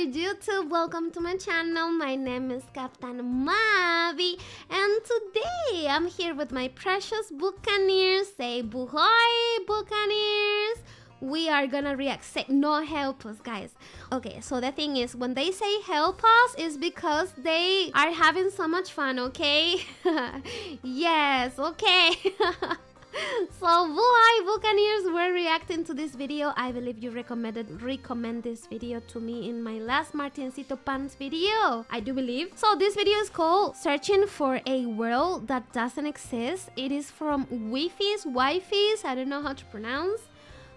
YouTube, welcome to my channel. My name is Captain Mavie, and today I'm here with my precious Buccaneers. Say buhoy, Buccaneers. We are gonna react. Say no, help us, guys. Okay, so the thing is, when they say help us, is because they are having so much fun, okay? Yes, okay. So, why Buccaneers were reacting to this video? I believe you recommend this video to me in my last Martincito Pants video. I do believe. So, this video is called Searching for a World That Doesn't Exist. It is from Wifies. I don't know how to pronounce.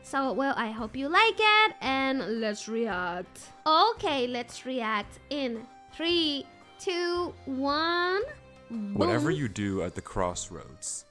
So, well, I hope you like it, and let's react. Okay, let's react in 3, 2, 1. Boom. Whatever you do at the crossroads,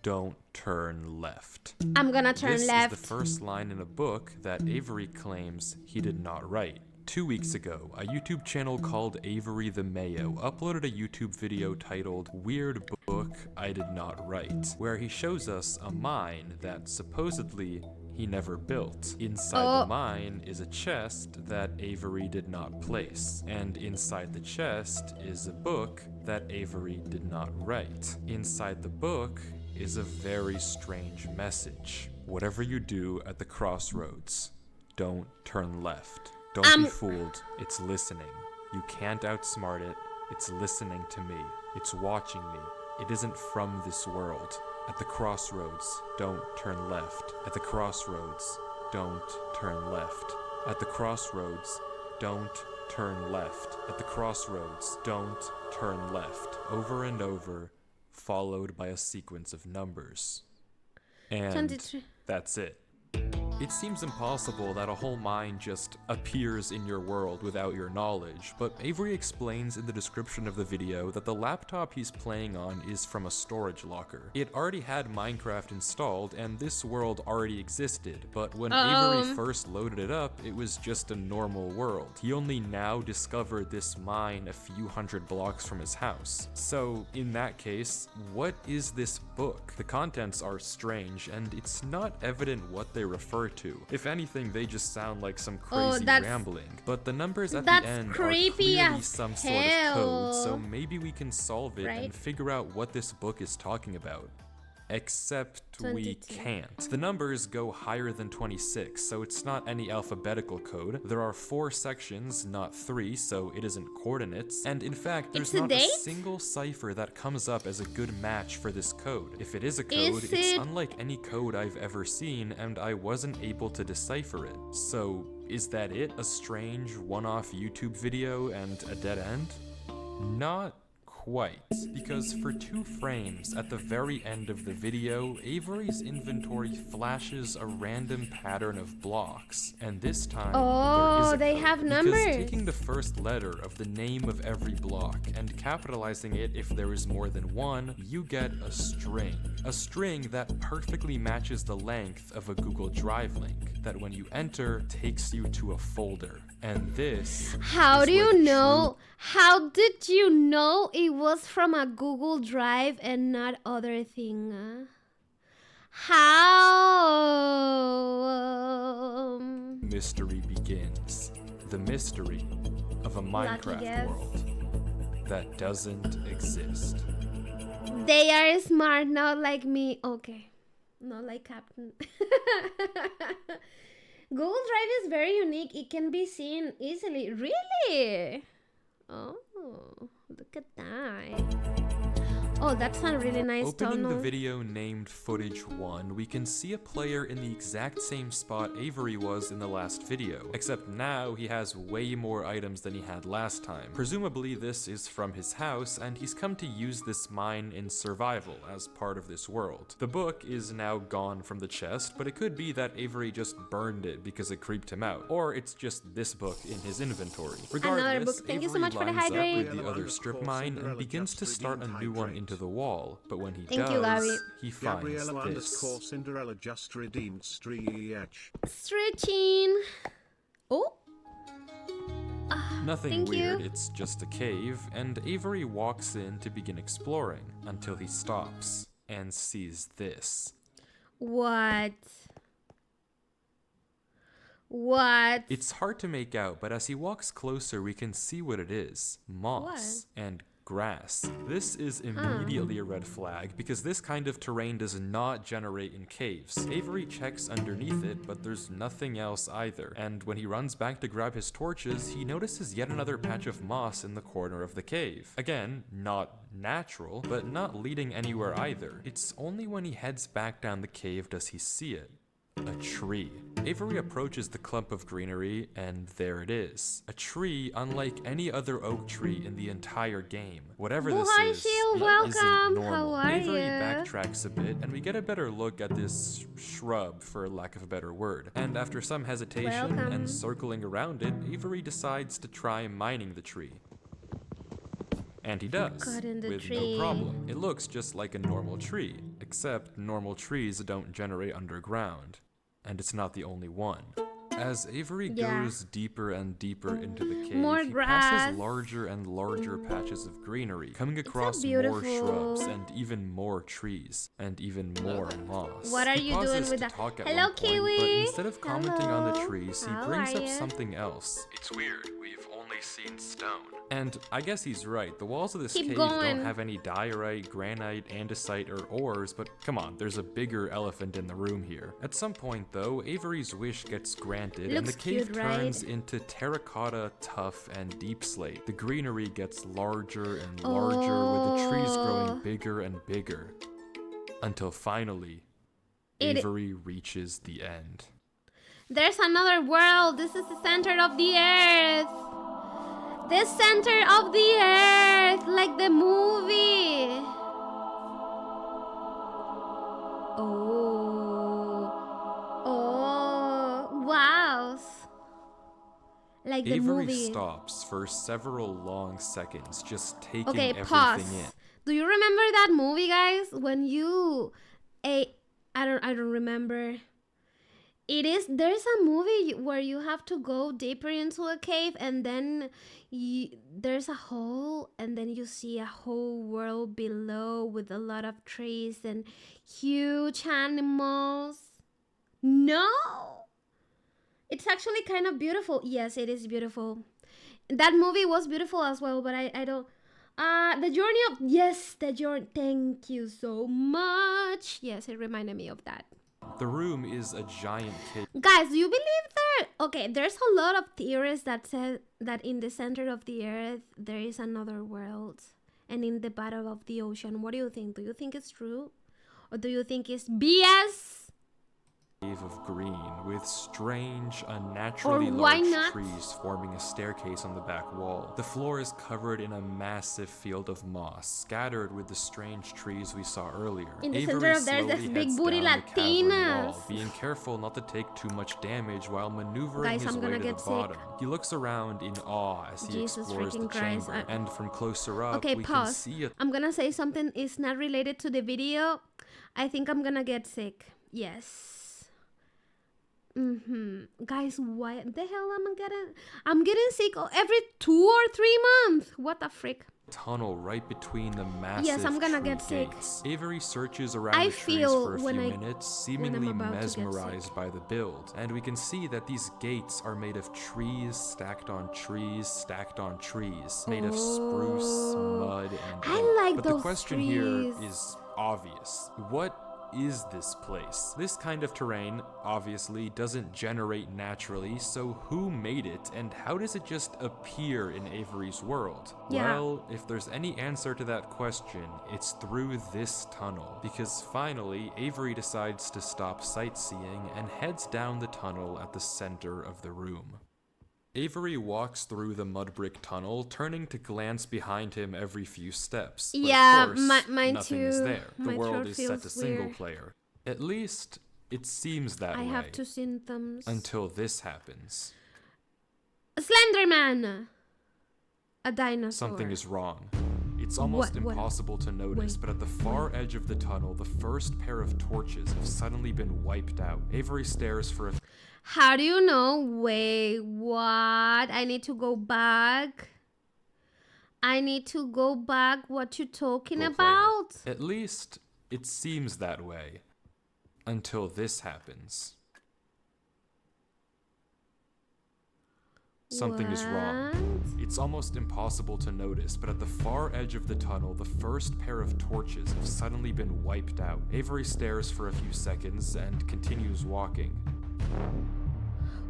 don't turn left. I'm gonna turn left. This is the first line in a book that Avery claims he did not write. 2 weeks ago, a YouTube channel called Avery the Mayo uploaded a YouTube video titled Weird Book I Did Not Write, where he shows us a mine that supposedly he never built. Inside the mine is a chest that Avery did not place, and inside the chest is a book that Avery did not write. Inside the book is a very strange message. Whatever you do at the crossroads, don't turn left. Don't be fooled, it's listening. You can't outsmart it, it's listening to me. It's watching me. It isn't from this world. At the crossroads, don't turn left. At the crossroads, don't turn left. At the crossroads, don't turn left. At the crossroads, don't turn left. Over and over, followed by a sequence of numbers. And 23. That's it. It seems impossible that a whole mine just appears in your world without your knowledge, but Avery explains in the description of the video that the laptop he's playing on is from a storage locker. It already had Minecraft installed, and this world already existed, but when Avery first loaded it up, it was just a normal world. He only now discovered this mine a few hundred blocks from his house. So, in that case, what is this book? The contents are strange, and it's not evident what they refer to. If anything, they just sound like some crazy rambling. But the numbers at the end are clearly some sort of code, so maybe we can solve it and figure out what this book is talking about. Except 22. We can't. The numbers go higher than 26, so it's not any alphabetical code. There are 4 sections, not 3, so it isn't coordinates. And in fact, there's not a single cipher that comes up as a good match for this code. If it is a code, it's unlike any code I've ever seen, and I wasn't able to decipher it. So, is that it? A strange one-off YouTube video and a dead end? Not quite, because for 2 frames at the very end of the video, Avery's inventory flashes a random pattern of blocks, and this time there is a they code, have numbers. because taking the first letter of the name of every block and capitalizing it if there is more than one, you get a string that perfectly matches the length of a Google Drive link that when you enter takes you to a folder. And this How do you know? How did you know it was from a Google Drive and not other thing? How? Mystery begins. The mystery of a Minecraft world that doesn't exist. They are smart, not like me. Okay. Not like Captain. Google Drive is very unique. It can be seen easily. Really? Oh, look at that. Oh, that's a really nice Opening tunnel. the video named Footage 1, we can see a player in the exact same spot Avery was in the last video, except now he has way more items than he had last time. Presumably this is from his house, and he's come to use this mine in survival as part of this world. The book is now gone from the chest, but it could be that Avery just burned it because it creeped him out, or it's just this book in his inventory. Regardless, Thank you so Avery much for the lines up hydrate. with the other strip mine and begins to start a new one into the wall, but when he does, he finds this. Cinderella just redeemed Stretching. Oh. Nothing weird, it's just a cave, and Avery walks in to begin exploring until he stops and sees this. What? What? It's hard to make out, but as he walks closer, we can see what it is. Moss and grass. This is immediately a red flag because this kind of terrain does not generate in caves. Avery checks underneath it, but there's nothing else either. And when he runs back to grab his torches, he notices yet another patch of moss in the corner of the cave. Again, not natural, but not leading anywhere either. It's only when he heads back down the cave does he see it. A tree. Avery approaches the clump of greenery, and there it is. A tree unlike any other oak tree in the entire game. Whatever this is, it welcome. isn't normal. How are Avery you? backtracks a bit, and we get a better look at this shrub, for lack of a better word. And after some hesitation and circling around it, Avery decides to try mining the tree. And he does, with no problem. It looks just like a normal tree, except normal trees don't generate underground. And it's not the only one. As Avery goes deeper and deeper into the cave, he passes larger and larger patches of greenery, coming across more shrubs and even more trees, and even more moss. What are you doing with that? Hello, Kiwi! But instead of commenting on the trees, he brings up something else. It's weird, we've only seen stone. And I guess he's right, the walls of this cave don't have any diorite, granite, andesite, or ores, but come on, there's a bigger elephant in the room here. At some point though, Avery's wish gets granted, and the cave turns into terracotta, tuff, and deep slate. The greenery gets larger and larger, with the trees growing bigger and bigger. Until finally, Avery reaches the end. There's another world. This is the center of the earth. The center of the earth, like the movie. Wow. Like the Avery movie. stops for several long seconds, just taking everything in. Do you remember that movie, guys? When you, I don't remember. There's a movie where you have to go deeper into a cave, and then there's a hole, and then you see a whole world below with a lot of trees and huge animals. No, it's actually kind of beautiful. Yes, it is beautiful. That movie was beautiful as well, but I don't. The journey. Thank you so much. Yes, it reminded me of that. The room is a giant cave. Guys, do you believe there? Okay, there's a lot of theories that say that in the center of the earth there is another world, and in the bottom of the ocean. What do you think? Do you think it's true, or do you think it's BS? Of green with strange, unnaturally large trees forming a staircase on the back wall. The floor is covered in a massive field of moss, scattered with the strange trees we saw earlier. In the center of there's this big booty Latinas. Being careful not to take too much damage while maneuvering his way to the bottom. He looks around in awe as he explores the chamber, and from closer up, we can see I'm gonna say something is not related to the video. I think I'm gonna get sick. Yes. Guys, why the hell I'm getting sick every 2 or 3 months. What the frick? Tunnel right between the massive I'm gonna get sick. Avery searches around the trees for a few minutes, seemingly mesmerized by the build. And we can see that these gates are made of trees stacked on trees stacked on trees, made of spruce, mud, and oak. But the question here is obvious. What is this place? This kind of terrain obviously doesn't generate naturally, so who made it and how does it just appear in Avery's world? Well, if there's any answer to that question, it's through this tunnel, because finally Avery decides to stop sightseeing and heads down the tunnel at the center of the room. Avery walks through the mud brick tunnel, turning to glance behind him every few steps. But of course, mine nothing too. is there. The world is set to weird. single player. At least, it seems that way. I have 2 symptoms. Until this happens. Slenderman! A dinosaur. Something is wrong. It's almost impossible to notice, but at the far edge of the tunnel, the first pair of torches have suddenly been wiped out. Avery stares for a... How do you know? Wait, what? I need to go back. What you talking about? At least, it seems that way. Until this happens. Something is wrong. What? It's almost impossible to notice, but at the far edge of the tunnel, the first pair of torches have suddenly been wiped out. Avery stares for a few seconds and continues walking.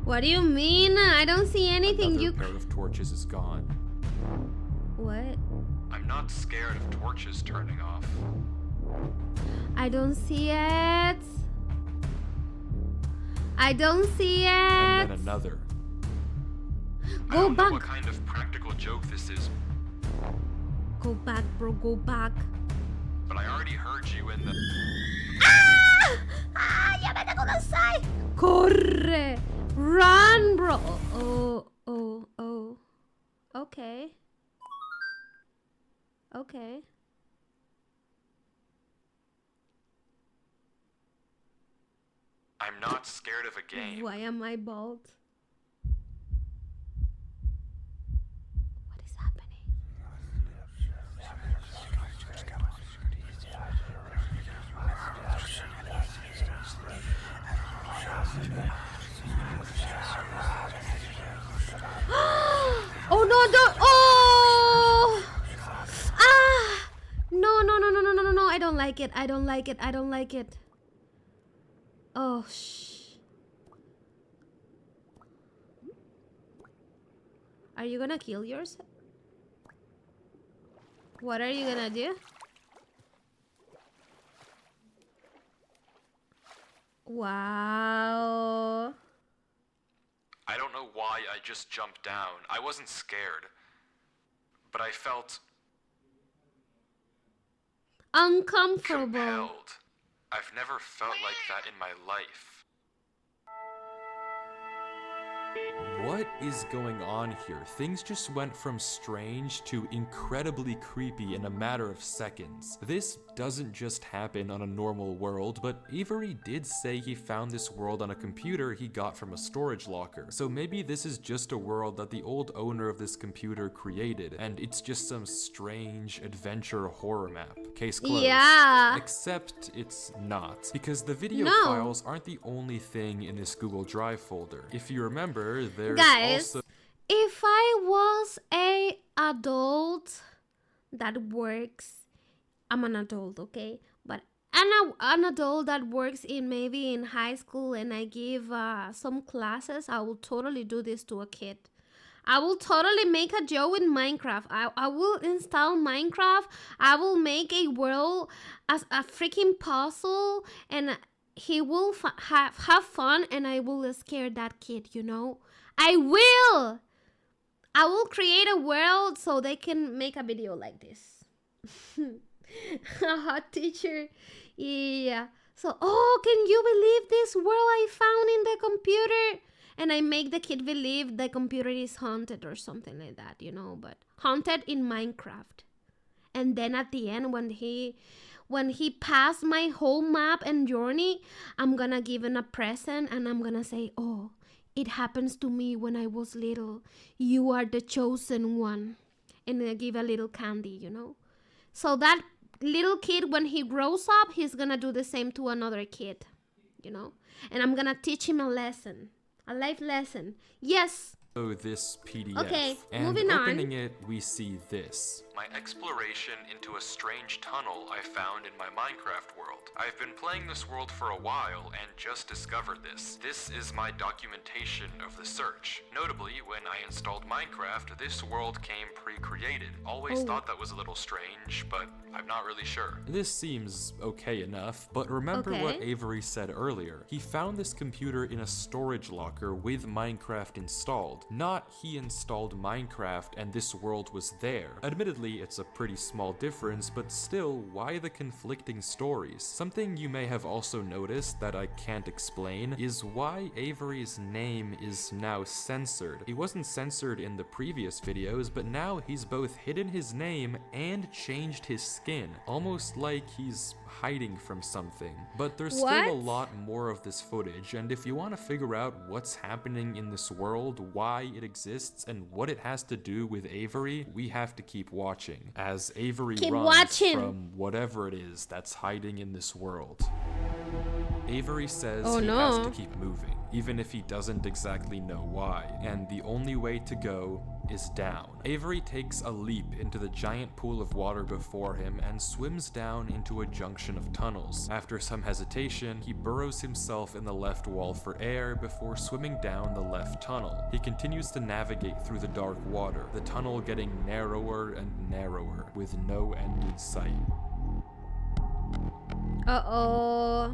What do you mean? I don't see anything. Another pair of torches is gone. What? I'm not scared of torches turning off. I don't see it. I don't see it. And then another. I Go don't know back. what kind of practical joke this is, Go back, bro. Go back. but I already heard you in the... Ah! Ah! Llámate kudasai! Corre! Run, bro! Oh. Okay. Okay. I'm not scared of a game. Why am I bald? What is happening? Oh no, don't! Oh! Ah! No! I don't like it. I don't like it. Oh, shh. Are you gonna kill yourself? What are you gonna do? Wow. I don't know why I just jumped down. I wasn't scared. But I felt Uncomfortable. compelled. I've never felt like that in my life. What is going on here? Things just went from strange to incredibly creepy in a matter of seconds. This doesn't just happen on a normal world, but Avery did say he found this world on a computer he got from a storage locker. So maybe this is just a world that the old owner of this computer created, and it's just some strange adventure horror map. Case closed. Yeah. Except it's not, because the video No. files aren't the only thing in this Google Drive folder. If you remember, there's Guys, also... if I was a adult that works, I'm an adult, okay? But an adult that works in maybe in high school and I give some classes, I will totally do this to a kid. I will totally make a joke in Minecraft. I will install Minecraft. I will make a world as a freaking puzzle and he will have fun and I will scare that kid, you know? I will create a world so they can make a video like this. A hot teacher. Yeah. So, can you believe this world I found in the computer? And I make the kid believe the computer is haunted or something like that, you know, but haunted in Minecraft. And then at the end, when he passed my whole map and journey, I'm gonna give him a present and I'm gonna say, oh, it happens to me when I was little. You are the chosen one. And I give a little candy, you know. So that little kid, when he grows up, he's gonna do the same to another kid, you know. And I'm gonna teach him a lesson. A life lesson. Yes. So this PDF. Okay, and moving on. opening it, we see this. My exploration into a strange tunnel I found in my Minecraft world. I've been playing this world for a while and just discovered this. This is my documentation of the search. Notably, when I installed Minecraft, this world came pre-created. Always thought that was a little strange, but I'm not really sure. This seems okay enough, but remember what Avery said earlier. He found this computer in a storage locker with Minecraft installed. Not he installed Minecraft and this world was there. Admittedly, it's a pretty small difference, but still, why the conflicting stories? Something you may have also noticed that I can't explain is why Avery's name is now censored. He wasn't censored in the previous videos, but now he's both hidden his name and changed his skin, almost like he's hiding from something. But there's still a lot more of this footage, and if you want to figure out what's happening in this world, why it exists, and what it has to do with Avery, we have to keep watching, as Avery runs from whatever it is that's hiding in this world. Avery says he has to keep moving. even if he doesn't exactly know why, and the only way to go is down. Avery takes a leap into the giant pool of water before him and swims down into a junction of tunnels. After some hesitation, he burrows himself in the left wall for air before swimming down the left tunnel. He continues to navigate through the dark water, the tunnel getting narrower and narrower, with no end in sight. Uh-oh.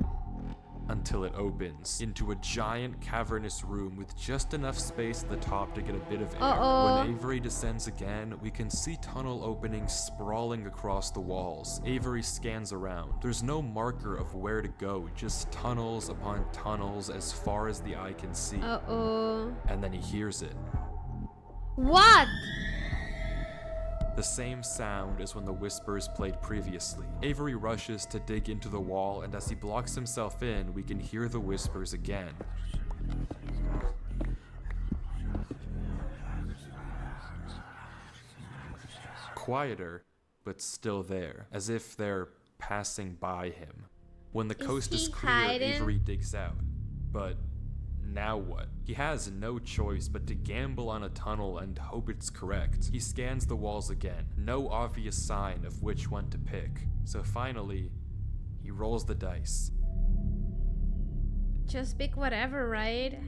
Until it opens into a giant cavernous room with just enough space at the top to get a bit of air. Uh-oh. When Avery descends again, we can see tunnel openings sprawling across the walls. Avery scans around. There's no marker of where to go, just tunnels upon tunnels as far as the eye can see. Uh-oh. And then he hears it. What? The same sound as when the whispers played previously. Avery rushes to dig into the wall, and as he blocks himself in, we can hear the whispers again. Quieter, but still there, as if they're passing by him. When the coast is clear, hiding? Avery digs out. But now what? He has no choice but to gamble on a tunnel and hope it's correct. He scans the walls again, no obvious sign of which one to pick. So finally, he rolls the dice. Just pick whatever, right?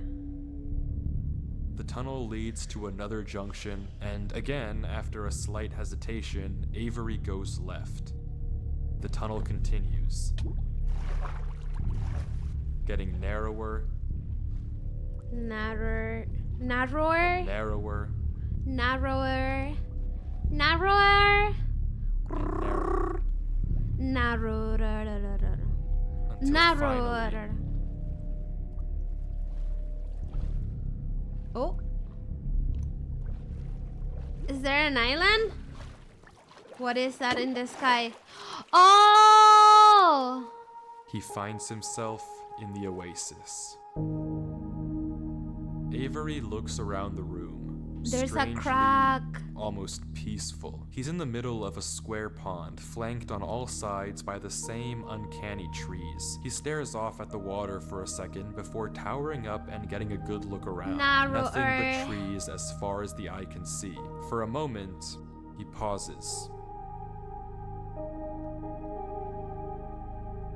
The tunnel leads to another junction, and again, after a slight hesitation, Avery goes left. The tunnel continues, getting narrower, Narrower. narrower, Narrower. Narrower. narrower, Narrower. until Narrower. finally, Oh. Is there an island? What is that in the sky? Oh! he finds himself in the oasis. Avery looks around the room. There's a strangely, crack. Almost peaceful. He's in the middle of a square pond, flanked on all sides by the same uncanny trees. He stares off at the water for a second before towering up and getting a good look around. Nothing but trees as far as the eye can see. For a moment, he pauses,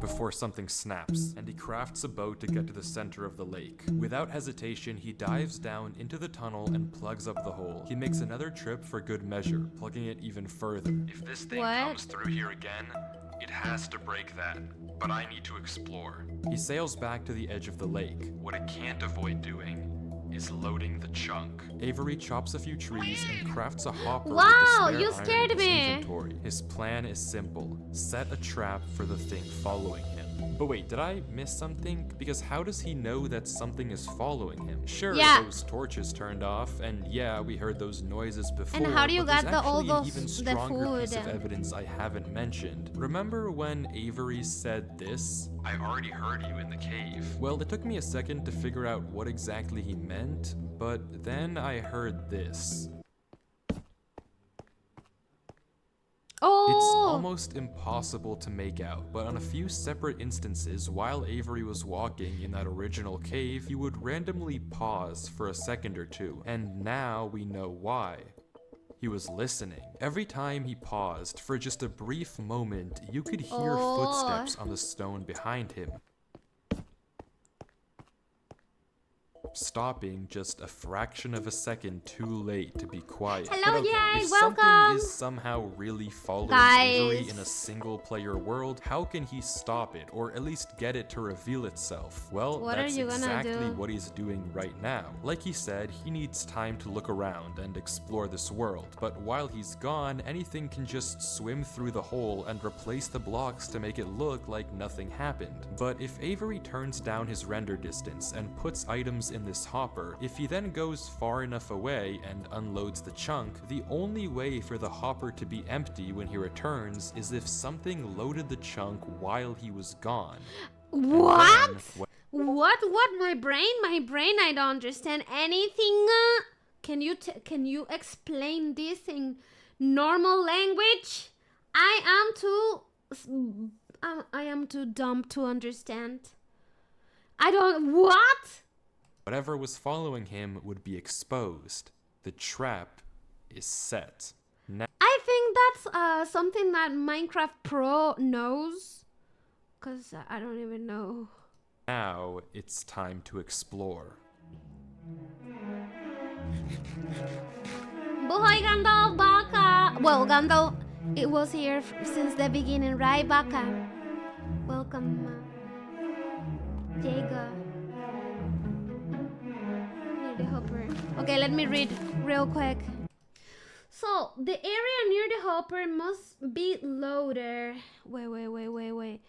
before something snaps, and he crafts a boat to get to the center of the lake. Without hesitation, he dives down into the tunnel and plugs up the hole. He makes another trip for good measure, plugging it even further. If this thing comes through here again, it has to break that, but I need to explore. He sails back to the edge of the lake. What it can't avoid doing is loading the chunk. Avery chops a few trees and crafts a hopper with the Wow, spare you iron scared in his me. inventory. His plan is simple. Set a trap for the thing following him. But wait, did I miss something? Because how does he know that something is following him? Sure, Yeah. those torches turned off, and yeah, we heard those noises before. And how do you but there's get all actually an those- even the stronger piece of food? evidence I haven't mentioned. Remember when Avery said this? I already heard you in the cave. Well, it took me a second to figure out what exactly he meant, but then I heard this. Oh! It's almost impossible to make out, but on a few separate instances, while Avery was walking in that original cave, he would randomly pause for a second or two, and now we know why. He was listening. Every time he paused, for just a brief moment, you could hear footsteps on the stone behind him, stopping just a fraction of a second too late to be quiet. Hello, But okay, yay, if welcome. something is somehow really following Avery in a single-player world, how can he stop it, or at least get it to reveal itself? Well, What are that's you gonna exactly do? what he's doing right now. Like he said, he needs time to look around and explore this world, but while he's gone, anything can just swim through the hole and replace the blocks to make it look like nothing happened. But if Avery turns down his render distance and puts items in this hopper, if he then goes far enough away and unloads the chunk, the only way for the hopper to be empty when he returns is if something loaded the chunk while he was gone. What? And then, What? My brain, I don't understand anything. Can you explain this in normal language? I am too dumb to understand. I don't. What? Whatever was following him would be exposed. The trap is set. I think that's something that Minecraft Pro knows. Because I don't even know. Now it's time to explore. Buhay Gandalf, Baka! Well, Gandalf, it was here since the beginning, right, Baka? Welcome, Jaga. Near the hopper. Okay, let me read real quick. So, the area near the hopper must be loaded. Wait.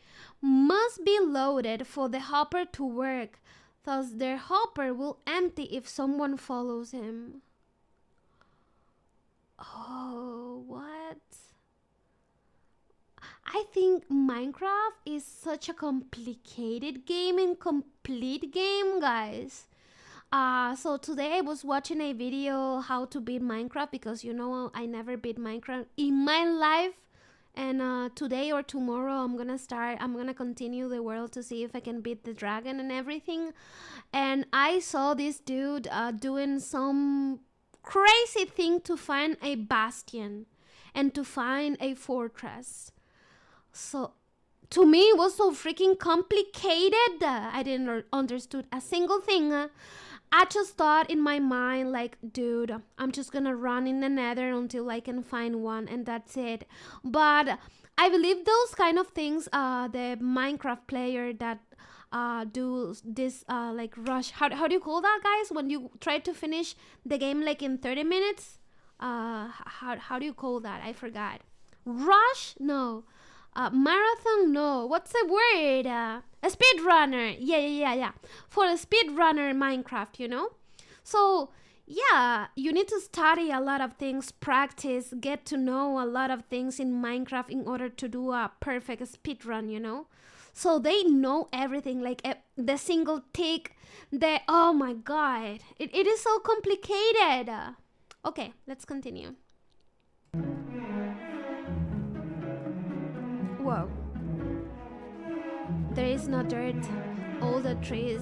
Must be loaded for the hopper to work. Thus, their hopper will empty if someone follows him. Oh, what? I think Minecraft is such a complicated game and complete game, guys. So today I was watching a video how to beat Minecraft because you know I never beat Minecraft in my life. And today or tomorrow I'm gonna continue the world to see if I can beat the dragon and everything. And I saw this dude doing some crazy thing to find a bastion and to find a fortress. So to me it was so freaking complicated. I didn't understood a single thing. I just thought in my mind like, dude, I'm just gonna run in the nether until I can find one and that's it. But I believe those kind of things, the Minecraft player that do this like rush, how do you call that, guys, when you try to finish the game like in 30 minutes? How do you call that? I forgot. Rush? No. Marathon? No. What's the word? A speedrunner. Yeah. For a speedrunner Minecraft, you know? So, yeah, you need to study a lot of things, practice, get to know a lot of things in Minecraft in order to do a perfect speedrun, you know? So they know everything, like the single tick, oh my god. It is so complicated. Okay, let's continue. Whoa. There is no dirt. All the trees.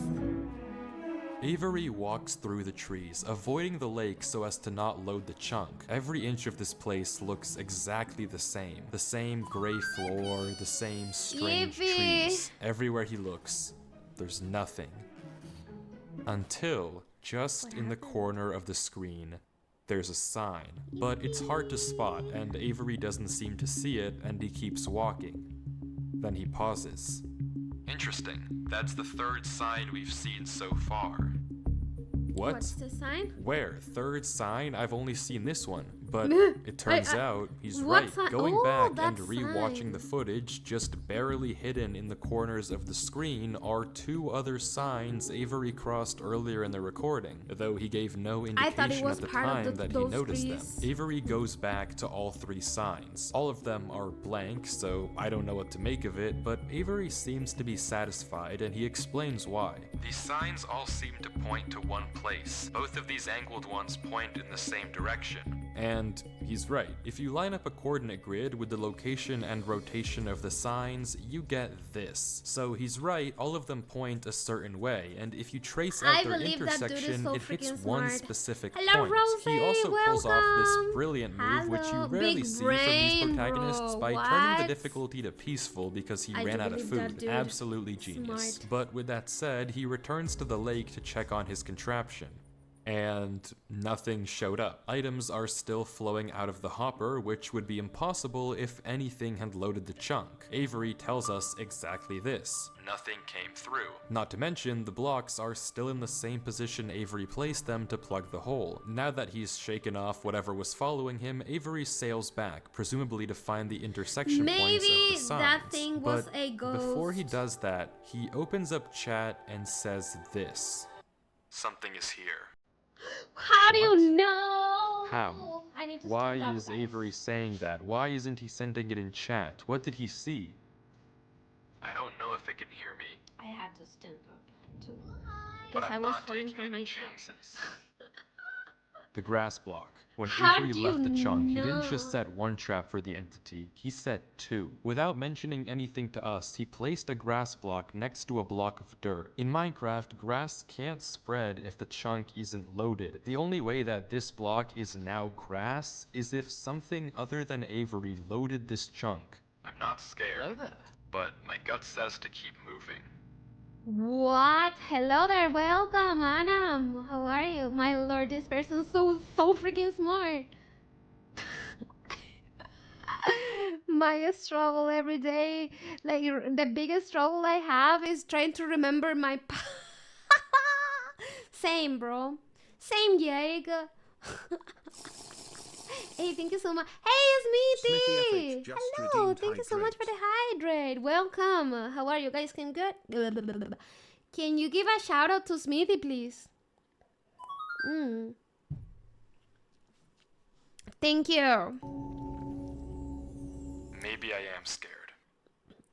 Avery walks through the trees, avoiding the lake so as to not load the chunk. Every inch of this place looks exactly the same. The same gray floor, the same strange trees. Everywhere he looks, there's nothing. Until, just in the corner of the screen, there's a sign. But it's hard to spot, and Avery doesn't seem to see it, and he keeps walking. Then he pauses. Interesting. That's the third sign we've seen so far. What? What's the sign? Where? Third sign? I've only seen this one. But it turns out he's right. Going back and rewatching the footage, just barely hidden in the corners of the screen are two other signs Avery crossed earlier in the recording, though he gave no indication at the time that he noticed them. Avery goes back to all three signs. All of them are blank, so I don't know what to make of it, but Avery seems to be satisfied and he explains why. These signs all seem to point to one place. Both of these angled ones point in the same direction. And he's right. If you line up a coordinate grid with the location and rotation of the signs, you get this. So he's right, all of them point a certain way, and if you trace out their intersection, it hits one specific point. He also pulls off this brilliant move, which you rarely see from these protagonists, by turning the difficulty to peaceful because he ran out of food. Absolutely genius. But with that said, he returns to the lake to check on his contraption. And nothing showed up. Items are still flowing out of the hopper, which would be impossible if anything had loaded the chunk. Avery tells us exactly this. Nothing came through. Not to mention, the blocks are still in the same position Avery placed them to plug the hole. Now that he's shaken off whatever was following him, Avery sails back, presumably to find the intersection points of the signs. That thing was a ghost. Before he does that, he opens up chat and says this. Something is here. How do you know? How? Why is Avery saying that? Why isn't he sending it in chat? What did he see? I don't know if it can hear me. I had to stand up too. Because I was falling from my chances. The grass block. When How Avery do left the you chunk, he know? didn't just set one trap for the entity, he set two. Without mentioning anything to us, he placed a grass block next to a block of dirt. In Minecraft, grass can't spread if the chunk isn't loaded. The only way that this block is now grass is if something other than Avery loaded this chunk. I'm not scared, but my gut says to keep moving. What? Hello there, welcome, Anam. How are you? My lord, this person's so freaking smart. My struggle every day, like the biggest struggle I have is trying to remember my Same, bro. Same, Jake. Hey, thank you so much. Hey, Smithy Smithy! FH just Hello, redeemed thank you so much for the hydrate. Welcome. How are you guys? Can good? Can you give a shout out to Smithy, please? Thank you. Maybe I am scared.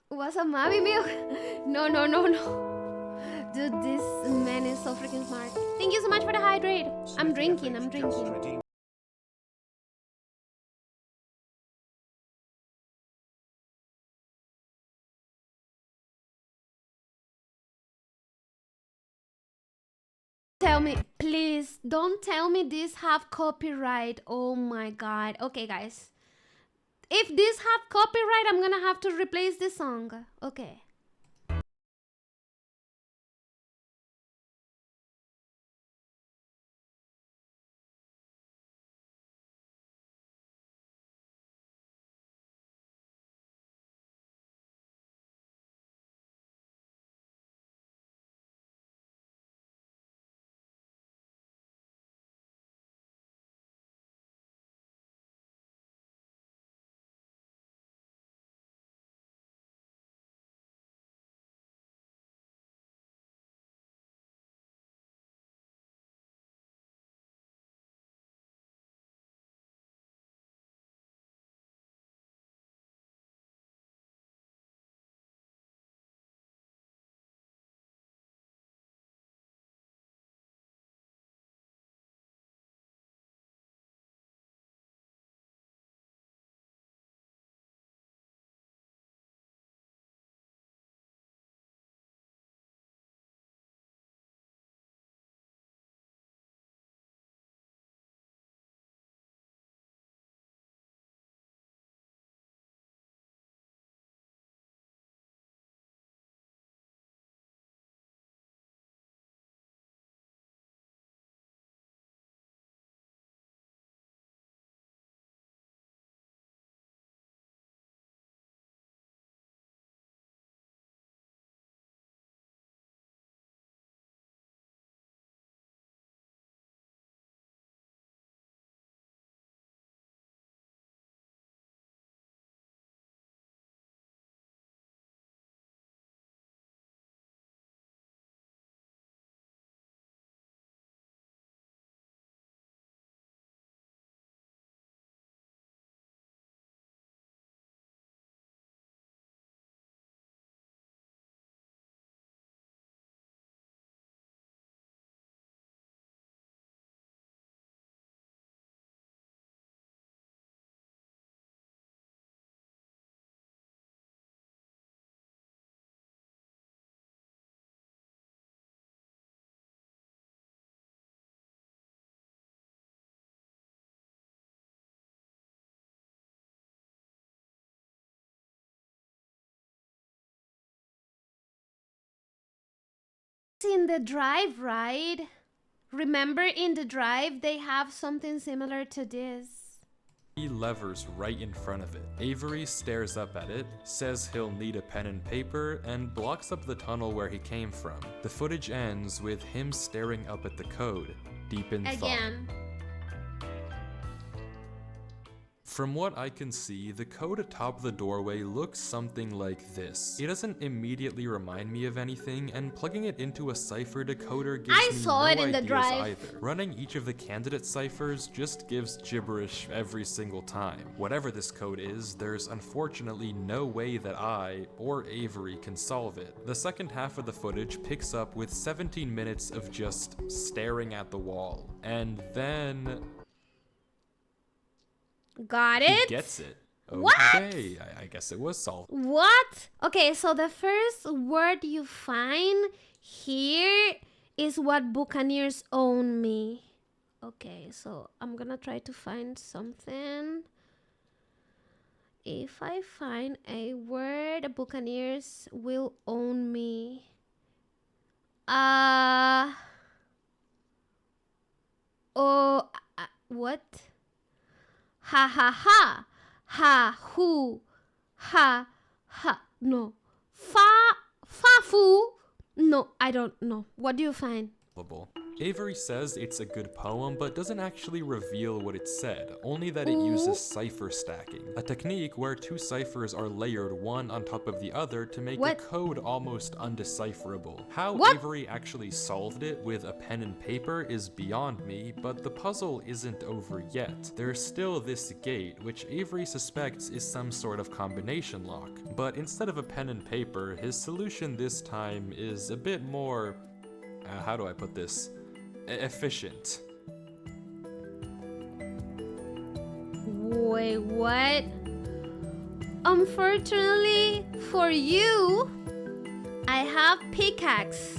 What's up, Mavie milk? No, no, no, no. Dude, this man is so freaking smart. Thank you so much for the hydrate. I'm drinking, I'm drinking. Tell me, please, don't tell me this have copyright. Oh my god. Okay, guys. If this have copyright, I'm gonna have to replace this song. Okay. In the drive, right? Remember in the drive, they have something similar to this. He levers right in front of it. Avery stares up at it, says he'll need a pen and paper, and blocks up the tunnel where he came from. The footage ends with him staring up at the code, deep in thought. Again. From what I can see, the code atop the doorway looks something like this. It doesn't immediately remind me of anything, and plugging it into a cipher decoder gives I me saw no it in the ideas drive. either. Running each of the candidate ciphers just gives gibberish every single time. Whatever this code is, there's unfortunately no way that I, or Avery, can solve it. The second half of the footage picks up with 17 minutes of just staring at the wall. And then Got He it? gets it. What? Okay, I guess it was solved. What? Okay, so the first word you find here is what Buccaneers own me. Okay, so I'm gonna try to find something. If I find a word, Buccaneers will own me. What? Ha ha ha. Ha who. Ha ha. No. Fu. No, I don't know. What do you find? Avery says it's a good poem, but doesn't actually reveal what it said, only that it Ooh. uses cipher stacking, a technique where two ciphers are layered one on top of the other to make What? the code almost undecipherable. How What? Avery actually solved it with a pen and paper is beyond me, but the puzzle isn't over yet. There's still this gate, which Avery suspects is some sort of combination lock, but instead of a pen and paper, his solution this time is a bit more, how do I put this? Efficient. Wait, what? Unfortunately for you, I have pickaxe.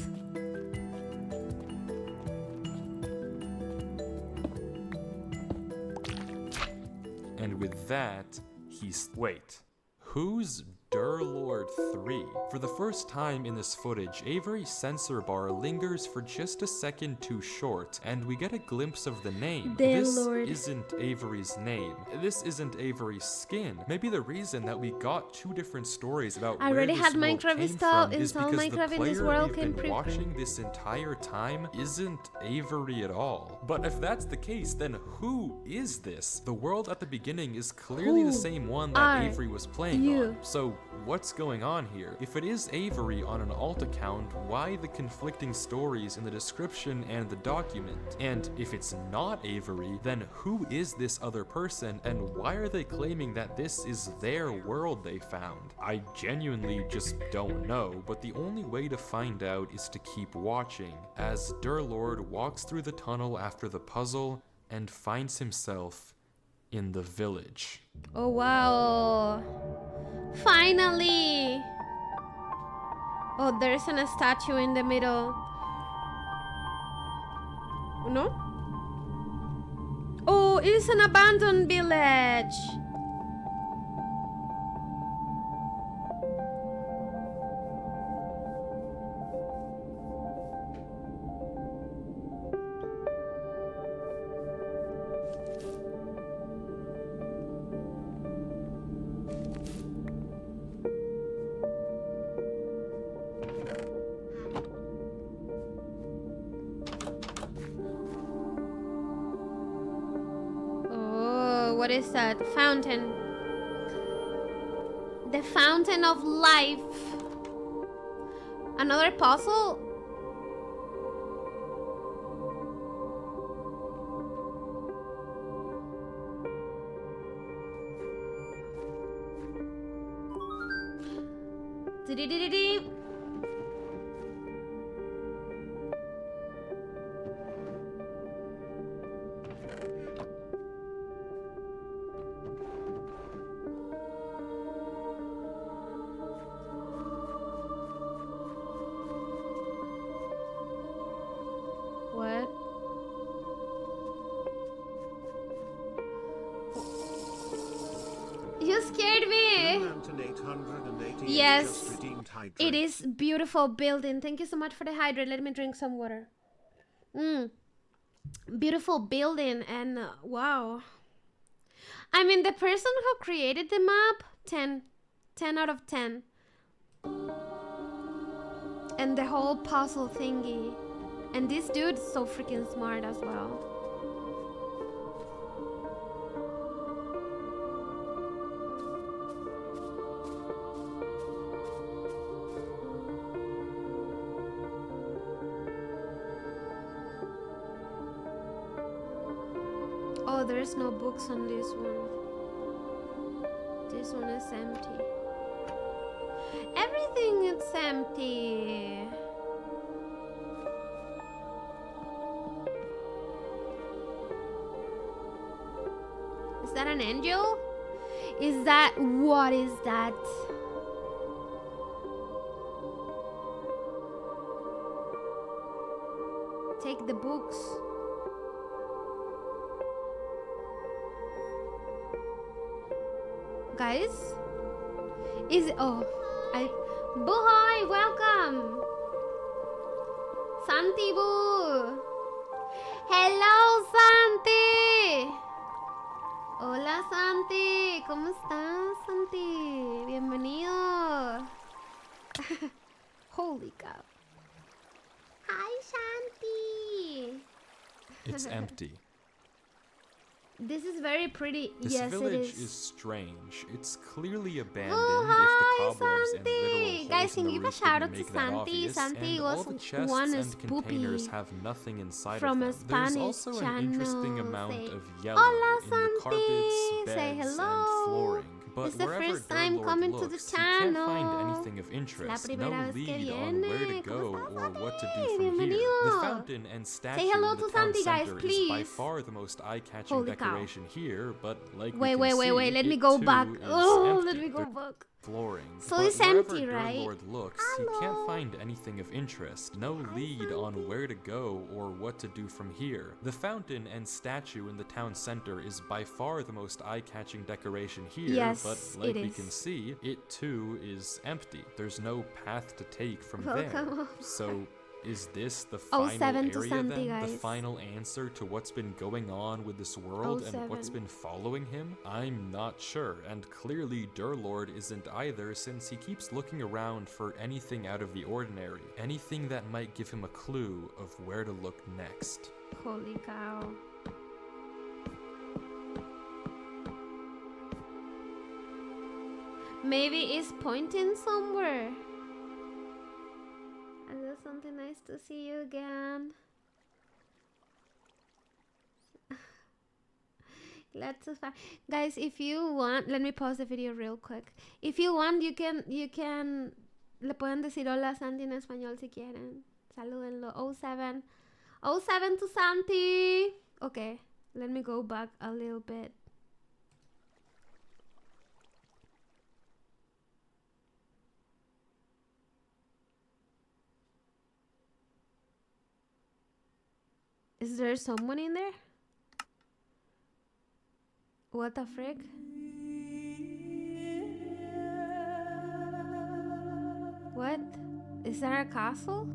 And with that, he's... Wait. Who's Durlord 3? For the first time in this footage, Avery's sensor bar lingers for just a second too short, and we get a glimpse of the name. This Durlord. isn't Avery's name. This isn't Avery's skin. Maybe the reason that we got two different stories about I where already this had world Minecraft came installed. from is Install because Minecraft the in this player world we've can been pre-print. watching this entire time isn't Avery at all. But if that's the case, then who is this? The world at the beginning is clearly Who the same one are that Avery was playing you? on. So what's going on here? If it is Avery on an alt account, why the conflicting stories in the description and the document? And if it's not Avery, then who is this other person and why are they claiming that this is their world they found? I genuinely just don't know, but the only way to find out is to keep watching as Durlord walks through the tunnel after the puzzle and finds himself in the village. Oh wow. Finally. Oh, there's a statue in the middle. No? Oh, it is an abandoned village. What is that? Fountain. The fountain of life. Another puzzle? Dee-dee-dee-dee-dee. What? You scared me. Mountain 888 Yes, just redeemed hydrate. it is beautiful building. Thank you so much for the hydrate. Let me drink some water. Beautiful building and wow. I mean, the person who created the map, 10 out of 10. And the whole puzzle thingy. And this dude's so freaking smart as well. Oh, there's no books on this one. This one is empty. Everything is empty. that an angel? Is that... What is that? Take the books. Guys? Is... Oh. Buhoy, welcome! Santi Boo! Hello, Santi! Hola, Santi. ¿Cómo estás, Santi? Bienvenido. Holy cow. Hi, Santi. It's empty. This is very pretty. This yes, village it is. strange. It's clearly abandoned Oh, if the hi, cobwebs and Santi. literal Guys, holes in can the you give a roof shout didn't out to make that Santi? obvious, Santi and was all the chests one and is containers poopy have nothing inside from of a them. There's Spanish also channel. an interesting amount Say, of yellow Hola, in the Santi. carpets, Say beds, hello. and flooring. But It's the wherever first time Durlord coming to the looks, he can't channel. find anything of La interest. No primera vez que lead on where to viene. go ¿Cómo estás, or what to Santi? do from here. Bienvenido. The fountain and statue hello in the to town Santi, guys, center is please. by far the most eye-catching Holy cow. decoration here, but like Wait, we can see, let me it go too back. is Oh, empty. let me go There's back. flooring. So But it's wherever empty, right? Durlord looks, he can't find anything of interest. No lead on where to go or what to do from here. The fountain and statue in the town center is by far the most eye-catching decoration here, Yes, but like it we is. can see, it too is empty. There's no path to take from Welcome there. over. So is this the final 07 to area Santi, then? The guys. final answer to what's been going on with this world and what's 07. been following him? I'm not sure, and clearly Durlord isn't either, since he keeps looking around for anything out of the ordinary, anything that might give him a clue of where to look next. Holy cow. Maybe it's pointing somewhere. Is it something nice to see you again? Glad to find. Guys, if you want, let me pause the video real quick. If you want, you can le pueden decir hola a Santi en español si quieren. Salúdenlo. 07 to Santi. Okay, let me go back a little bit. Is there someone in there? What the frick? What? Is that a castle?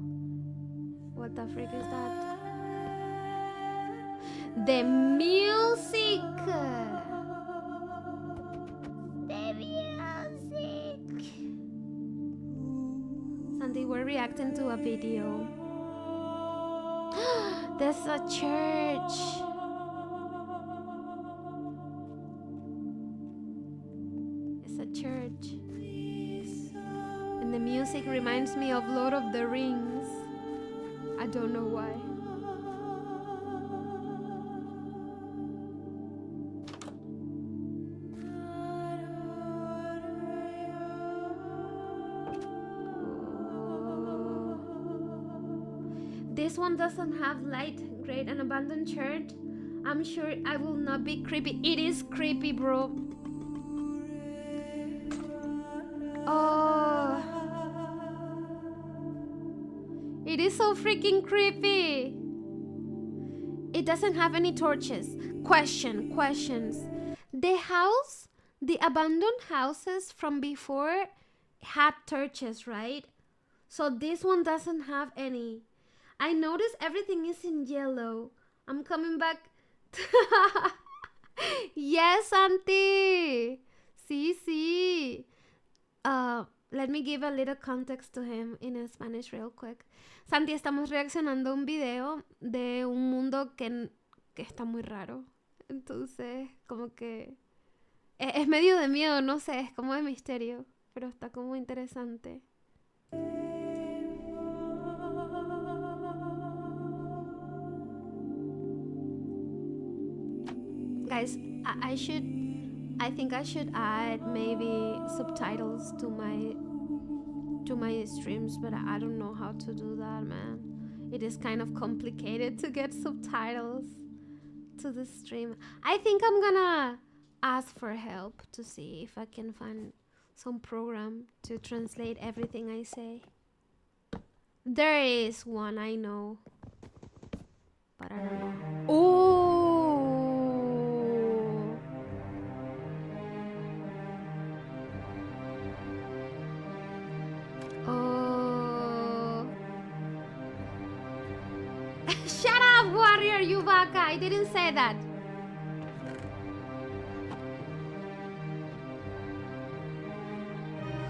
What the frick is that? The music! The music! Sandy, we're reacting to a video. There's a church! It's a church. And the music reminds me of Lord of the Rings. I don't know why. This one doesn't have light. Great, an abandoned church. I'm sure I will not be creepy. It is creepy, bro. Oh. It is so freaking creepy. It doesn't have any torches. Questions. The abandoned houses from before had torches, right? So this one doesn't have any. I notice everything is in yellow. I'm coming back. Yes, Auntie. Sí. Let me give a little context to him in Spanish real quick. Santi, estamos reaccionando a un video de un mundo que está muy raro. Entonces, como que es medio de miedo, no sé, es como de misterio, pero está como interesante. Guys, I think I should add maybe subtitles to my streams, but I don't know how to do that, man. It is kind of complicated to get subtitles to the stream. I think I'm gonna ask for help to see if I can find some program to translate everything I say. There is one, I know. But I don't know. Oh! Oh! Shut up, warrior, you baka! I didn't say that.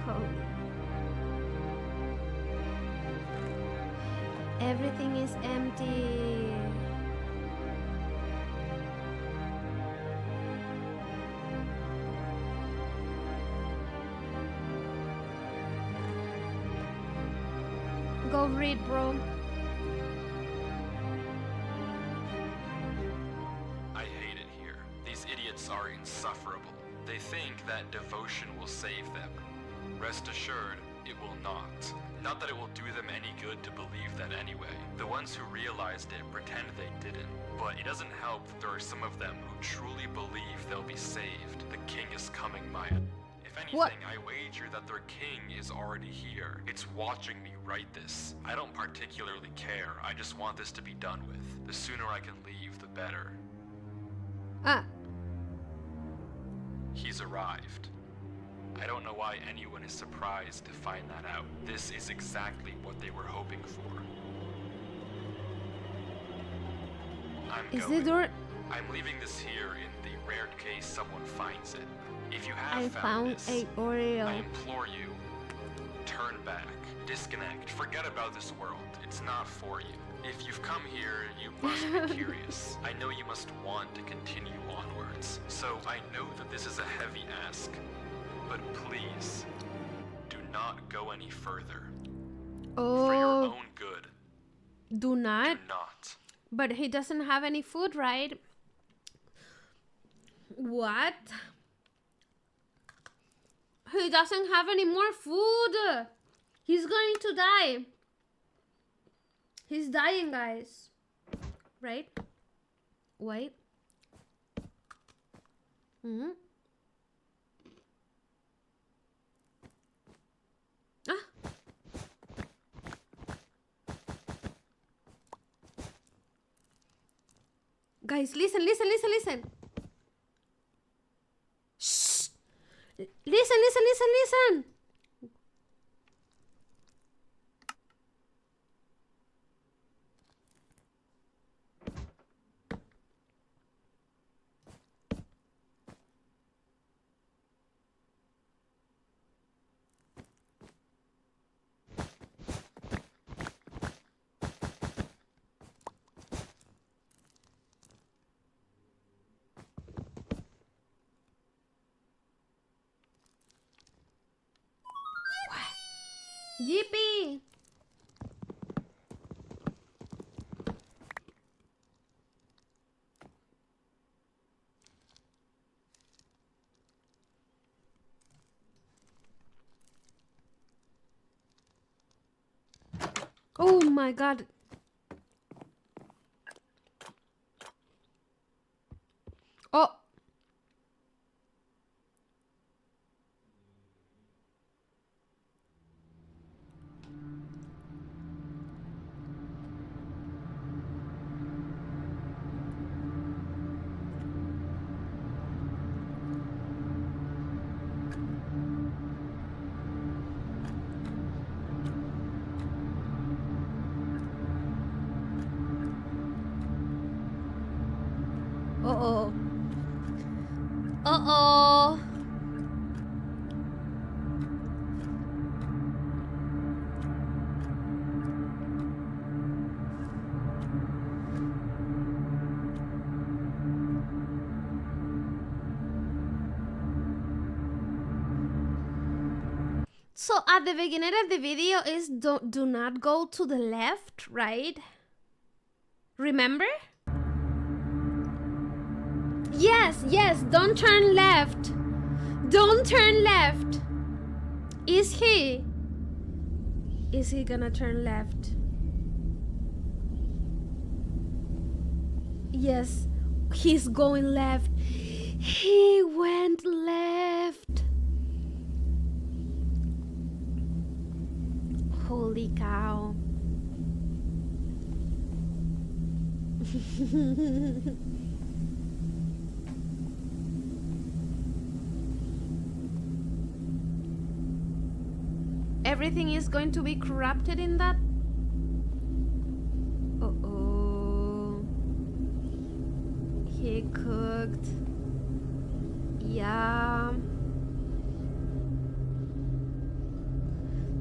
Holy. Everything is empty. Go read, bro. I hate it here. These idiots are insufferable. They think that devotion will save them. Rest assured, it will not. Not that it will do them any good to believe that anyway. The ones who realized it pretend they didn't. But it doesn't help that there are some of them who truly believe they'll be saved. The king is coming, Maya. If anything, What? I wager that their king is already here. It's watching me write this. I don't particularly care. I just want this to be done with. The sooner I can leave, the better. Ah. He's arrived. I don't know why anyone is surprised to find that out. This is exactly what they were hoping for. I'm Is going. the door? I'm leaving this here in the rare case someone finds it. If you have I found this, a Oreo. I implore you, turn back, disconnect, forget about this world. It's not for you. If you've come here, you must be curious. I know you must want to continue onwards. So I know that this is a heavy ask, but please, do not go any further. For your Oh, own good, do do not. not. But he doesn't have any food, right? What? He doesn't have any more food. He's going to die. He's dying, guys. Right? Wait. Hmm. Ah. Guys, listen, listen, listen, listen. Shh. Listen, listen, listen, listen. Yippee! Oh my god. Oh. Uh-oh. Uh-oh. So at the beginning of the video is do not go to the left, right? Remember? Yes, yes, don't turn left. Don't turn left. Is he gonna turn left? Yes, he's going left. He went Holy cow. Everything is going to be corrupted in that. Uh-oh. He cooked. Yeah.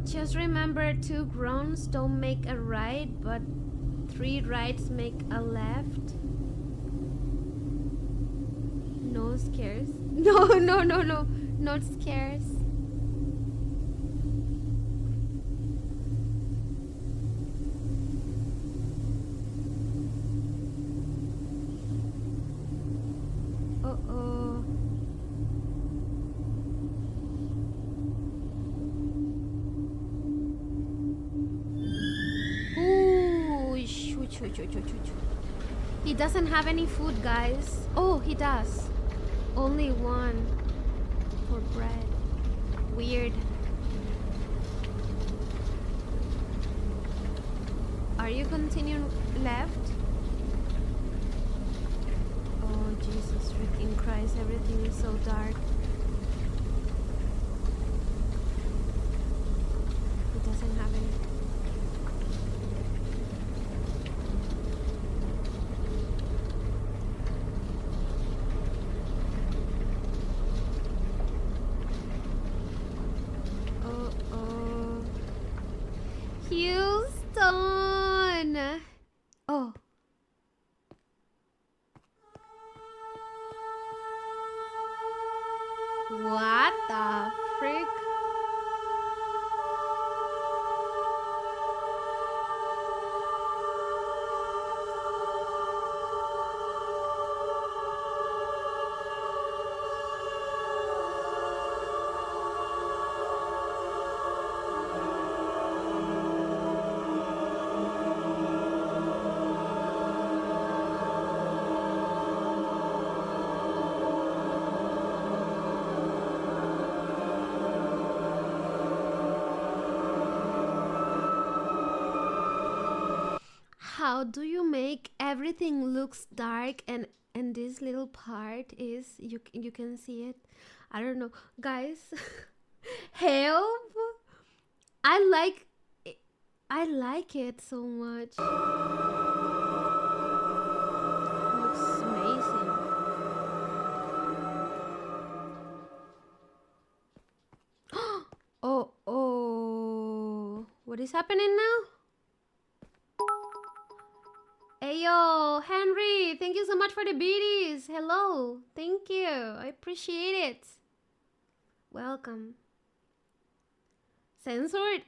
Just remember, 2 wrongs don't make a right, but 3 rights make a left. No scares. No, not scares. Uh-oh. Ooh, shoot. He doesn't have any food, guys. Oh, he does. Only 1 for bread. Weird. Are you continuing left? Oh, Jesus freaking Christ, everything is so dark. He doesn't have any. Uh-oh. Houston! Oh. What the frick? How do you make everything looks dark and this little part is you can see it? I don't know, guys. Help! I like it so much. It looks amazing. Oh, what is happening now? Ayo, Henry, thank you so much for the biddies. Hello, thank you. I appreciate it. Welcome. Censored?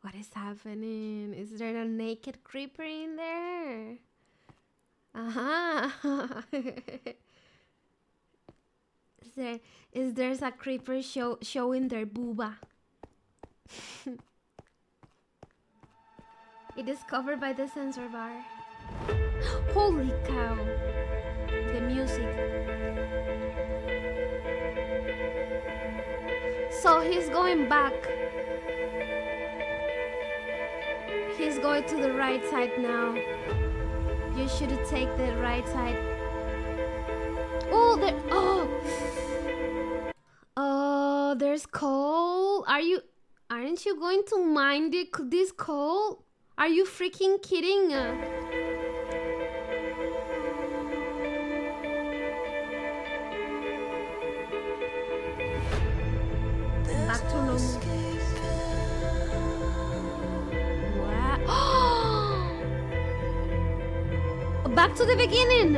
What is happening? Is there a naked creeper in there? Aha. Is there a creeper showing their booba? It is covered by the censor bar. Holy cow. The music. So he's going back. He's going to the right side now. You should take the right side. Oh, there. Oh, there's coal. Aren't you going to mine this coal? Are you freaking kidding? Back to normal. What? Back to the beginning.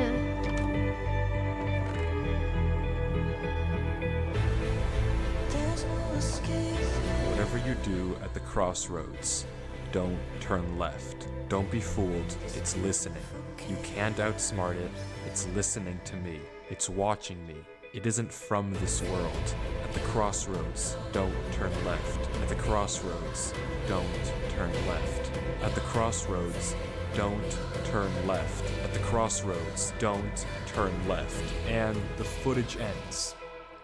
Whatever you do at the crossroads, don't turn left. Don't be fooled. It's listening. You can't outsmart it. It's listening to me. It's watching me. It isn't from this world. At the crossroads, don't turn left. At the crossroads, don't turn left. At the crossroads, don't turn left. At the crossroads, don't turn left. And the footage ends.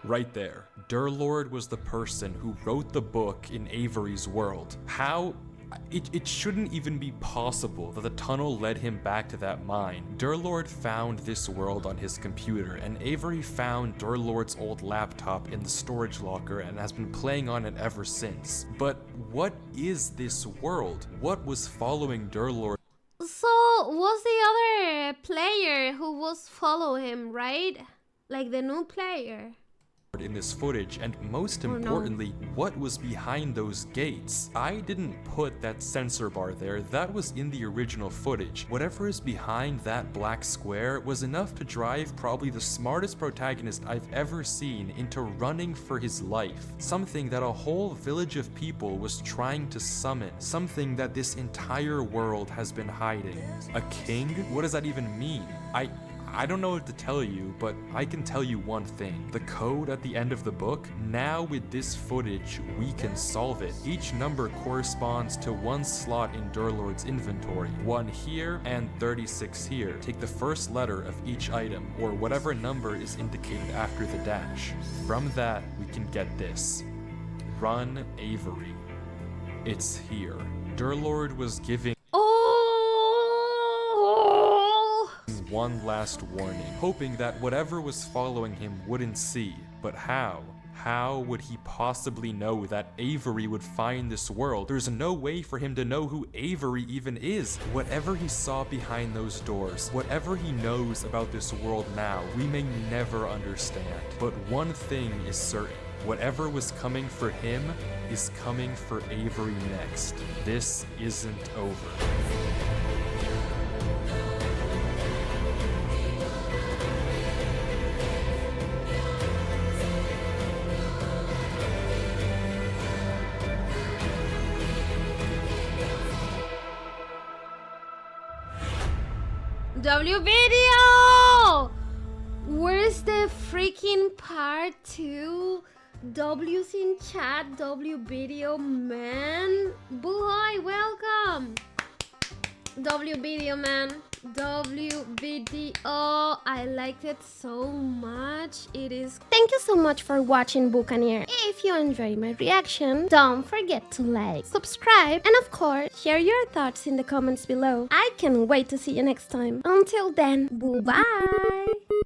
Right there. Durlord was the person who wrote the book in Avery's world. How It shouldn't even be possible that the tunnel led him back to that mine. Durlord found this world on his computer, and Avery found Durlord's old laptop in the storage locker and has been playing on it ever since. But what is this world? What was following Durlord? So, was the other player who was follow him, right? Like the new player. In this footage, and most Oh, no. importantly, what was behind those gates? I didn't put that sensor bar there, that was in the original footage. Whatever is behind that black square was enough to drive probably the smartest protagonist I've ever seen into running for his life. Something that a whole village of people was trying to summon. Something that this entire world has been hiding. A king? What does that even mean? I don't know what to tell you, but I can tell you one thing. The code at the end of the book, now with this footage, we can solve it. Each number corresponds to one slot in Durlord's inventory. 1 here and 36 here. Take the first letter of each item, or whatever number is indicated after the dash. From that, we can get this. Run Avery. It's here. Durlord was giving one last warning, hoping that whatever was following him wouldn't see. But how? How would he possibly know that Avery would find this world? There's no way for him to know who Avery even is. Whatever he saw behind those doors, whatever he knows about this world now, we may never understand. But one thing is certain. Whatever was coming for him is coming for Avery next. This isn't over. W video! Where's the freaking part 2? W's in chat, W video, man. Boy, welcome. W video, man. W video. I liked it so much. It is. Thank you so much for watching Buccaneer. If you enjoyed my reaction, don't forget to like, subscribe, and of course, share your thoughts in the comments below. I can't wait to see you next time. Until then, bye bye.